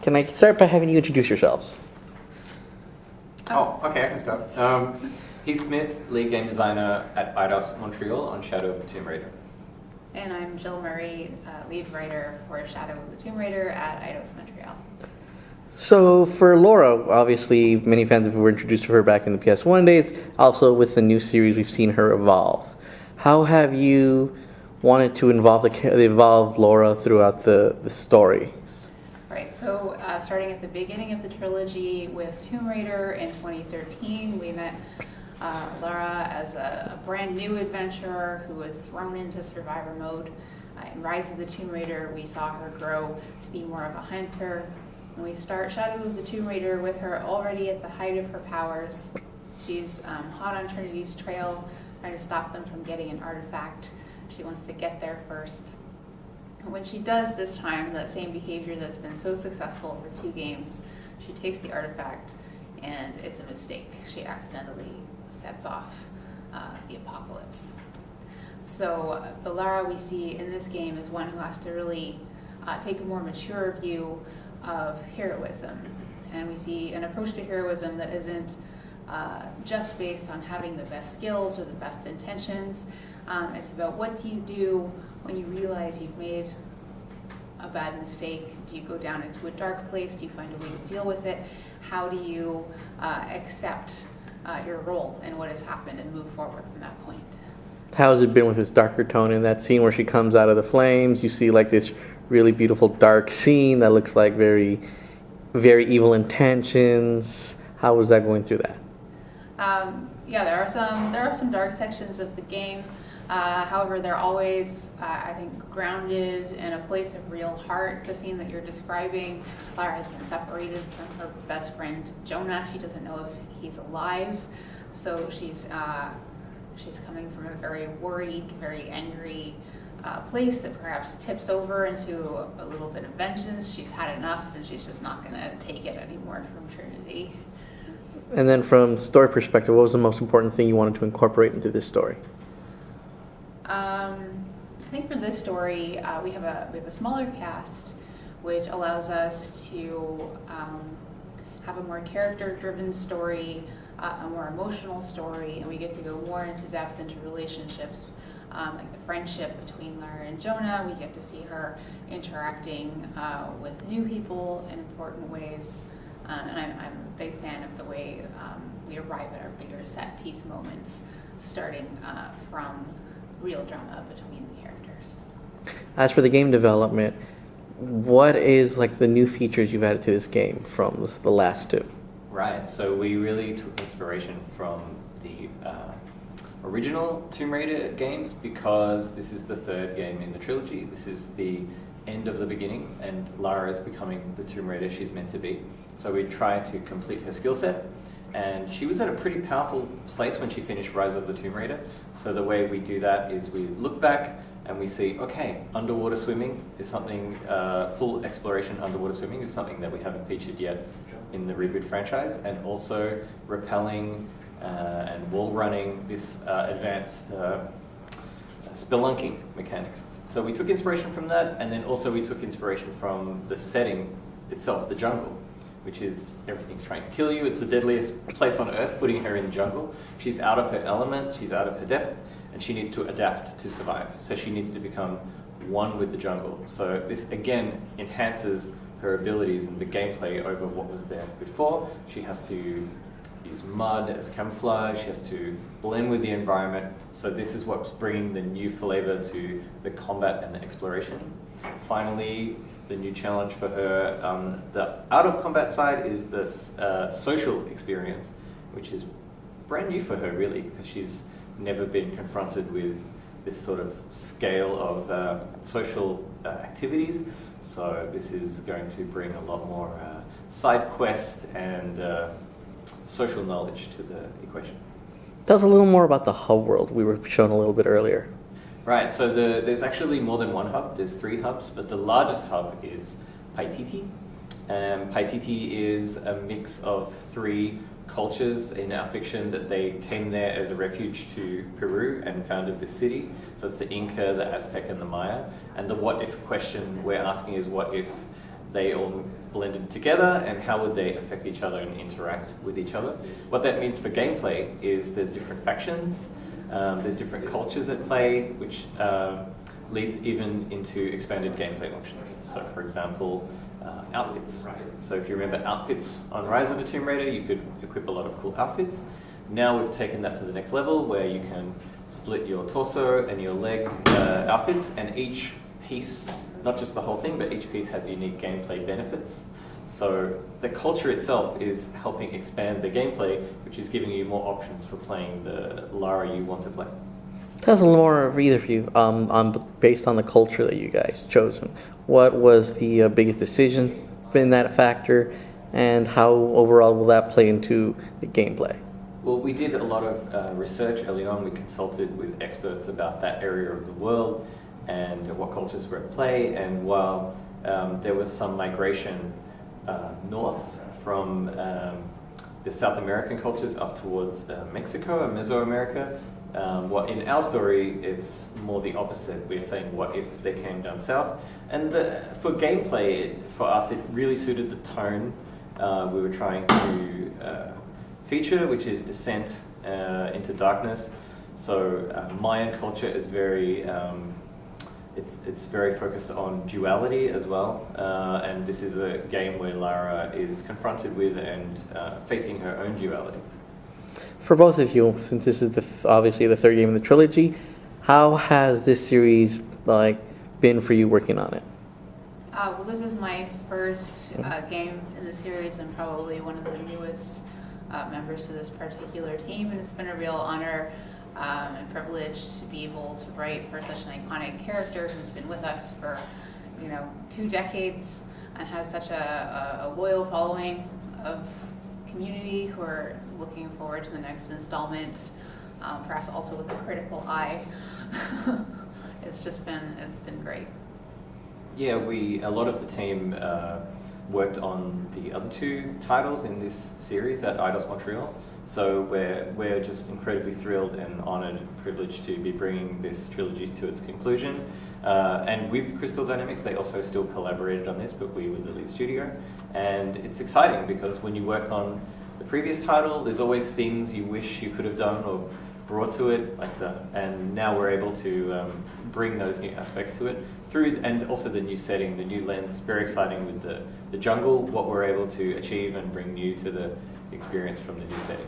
Can I start by having you introduce yourselves? Oh, okay, I can start. Heath Smith, lead game designer at IDOS Montreal on Shadow of the Tomb Raider. And I'm Jill Murray, lead writer for Shadow of the Tomb Raider at IDOS Montreal. So for Laura, obviously many fans were introduced to her back in the PS1 days. Also with the new series, we've seen her evolve. How have you wanted to evolve Laura throughout the story? Right, so starting at the beginning of the trilogy with Tomb Raider in 2013, we met Laura as a brand new adventurer who was thrown into survivor mode. In Rise of the Tomb Raider, we saw her grow to be more of a hunter. And we start Shadow of the Tomb Raider with her already at the height of her powers. She's hot on Trinity's trail, trying to stop them from getting an artifact. She wants to get there first. And when she does this time, that same behavior that's been so successful for 2 games, she takes the artifact and it's a mistake. She accidentally sets off the apocalypse. So the Lara we see in this game is one who has to really take a more mature view of heroism. And we see an approach to heroism that isn't just based on having the best skills or the best intentions. It's about what do you do when you realize you've made a bad mistake. Do you go down into a dark place? Do you find a way to deal with it? How do you accept your role in what has happened and move forward from that point? How has it been with this darker tone in that scene where she comes out of the flames? You see like this really beautiful dark scene that looks like very, very evil intentions. How was that going through that? Yeah, there are some dark sections of the game. However, they're always, I think, grounded in a place of real heart. The scene that you're describing, Lara has been separated from her best friend Jonah. She doesn't know if he's alive, so she's coming from a very worried, very angry place that perhaps tips over into a little bit of vengeance. She's had enough, and she's just not going to take it anymore from Trinity. And then from story perspective, what was the most important thing you wanted to incorporate into this story? I think for this story, we have a smaller cast, which allows us to have a more character-driven story, a more emotional story, and we get to go more into depth into relationships, like the friendship between Lara and Jonah. We get to see her interacting with new people in important ways, and I'm a big fan of the way we arrive at our bigger set-piece moments, starting from real drama between the characters. As for the game development, what is like the new features you've added to this game from the last 2? Right, so we really took inspiration from the original Tomb Raider games because this is the 3rd game in the trilogy. This is the end of the beginning, and Lara is becoming the Tomb Raider she's meant to be. So we tried to complete her skill set, and she was at a pretty powerful place when she finished Rise of the Tomb Raider. So the way we do that is we look back and we see, okay, underwater swimming is something, full exploration underwater swimming is something that we haven't featured yet in the reboot franchise, and also rappelling and wall running, this advanced spelunking mechanics. So we took inspiration from that, and then also we took inspiration from the setting itself, the jungle, which is everything's trying to kill you. It's the deadliest place on earth, putting her in the jungle. She's out of her element, she's out of her depth, and she needs to adapt to survive. So she needs to become one with the jungle. So this again enhances her abilities and the gameplay over what was there before. She has to use mud as camouflage, she has to blend with the environment. So this is what's bringing the new flavor to the combat and the exploration. Finally, the new challenge for her, the out-of-combat side is this social experience, which is brand new for her really, because she's never been confronted with this sort of scale of social activities. So this is going to bring a lot more side quest and social knowledge to the equation. Tell us a little more about the hub world we were shown a little bit earlier. Right, so there's actually more than one hub. There's 3 hubs, but the largest hub is Paititi. Paititi is a mix of 3 cultures in our fiction that they came there as a refuge to Peru and founded this city. So it's the Inca, the Aztec, and the Maya. And the what if question we're asking is, what if they all blended together, and how would they affect each other and interact with each other. What that means for gameplay is there's different factions, there's different cultures at play, which leads even into expanded gameplay options. So for example, outfits. So if you remember outfits on Rise of the Tomb Raider, you could equip a lot of cool outfits. Now we've taken that to the next level where you can split your torso and your leg outfits, and each piece, not just the whole thing, but each piece has unique gameplay benefits. So the culture itself is helping expand the gameplay, which is giving you more options for playing the Lara you want to play. Tell us a little more of either of you, based on the culture that you guys chosen. What was the biggest decision in that factor, and how overall will that play into the gameplay? Well, we did a lot of research early on. We consulted with experts about that area of the world and what cultures were at play. And while there was some migration north from the South American cultures up towards Mexico and Mesoamerica, what in our story, it's more the opposite. We're saying, what if they came down south? And for gameplay, for us, it really suited the tone we were trying to feature, which is descent into darkness. So Mayan culture is very, it's very focused on duality as well. And this is a game where Lara is confronted with and facing her own duality. For both of you, since this is obviously the third game in the trilogy, how has this series been for you working on it? Well, this is my first game in the series and probably one of the newest members to this particular team, and it's been a real honor and privilege to be able to write for such an iconic character who's been with us for 2 decades and has such a loyal following of community who are looking forward to the next installment, perhaps also with a critical eye. It's been great. Yeah, a lot of the team worked on the other 2 titles in this series at Eidos Montreal. So we're just incredibly thrilled and honoured and privileged to be bringing this trilogy to its conclusion. And with Crystal Dynamics, they also still collaborated on this, but we were the lead studio. And it's exciting because when you work on the previous title, there's always things you wish you could have done or brought to it, and now we're able to bring those new aspects to it through, and also the new setting, the new lens. Very exciting with the jungle, what we're able to achieve and bring new to the experience from the new setting.